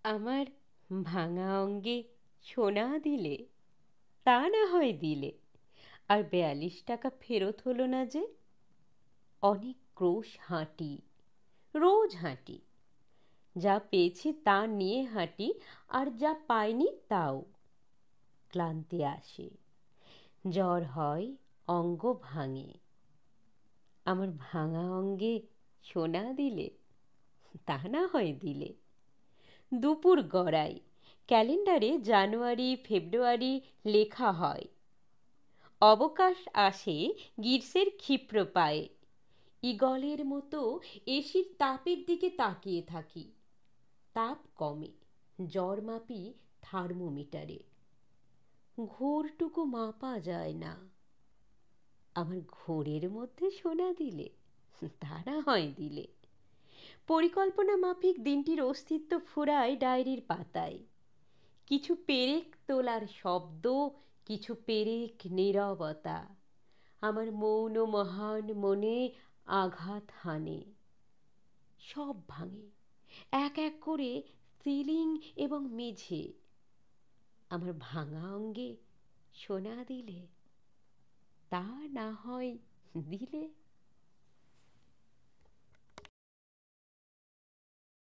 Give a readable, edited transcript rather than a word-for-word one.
আমার ভাঙা অঙ্গে সোনা দিলে, তা না হয় দিলে, আর 42 টাকা ফেরত হলো না যে। অনেক ক্রোশ হাঁটি, রোজ হাঁটি, যা পেয়েছি তা নিয়ে হাঁটি, আর যা পাইনি তাও। ক্লান্তি আসে, জ্বর হয়, অঙ্গ ভাঙে। আমার ভাঙা অঙ্গে সোনা দিলে, তা না হয় দিলে। দুপুর গড়াই, ক্যালেন্ডারে জানুয়ারি ফেব্রুয়ারি লেখা হয়। অবকাশ আসে গ্রীষ্মের ক্ষিপ্র পায়ে। ঈগলের মতো এসির তাপের দিকে তাকিয়ে থাকি। তাপ কমে, জ্বর মাপি থার্মোমিটারে। ঘোরটুকু মাপা যায় না। আমার ঘোরের মধ্যে সোনা দিলে, তা না হয় দিলে। পরিকল্পনা মাফিক দিনটির অস্তিত্ব ফুরায় ডায়েরির পাতায়। কিছু পেরেক তোলার শব্দ, কিছু পেরেক নীরবতা আমার মৌন মহান মনে আঘাত হানে। সব ভাঙে এক এক করে, সিলিং এবং মেঝে। আমার ভাঙা অঙ্গে সোনা দিলে, তা না হয় দিলে।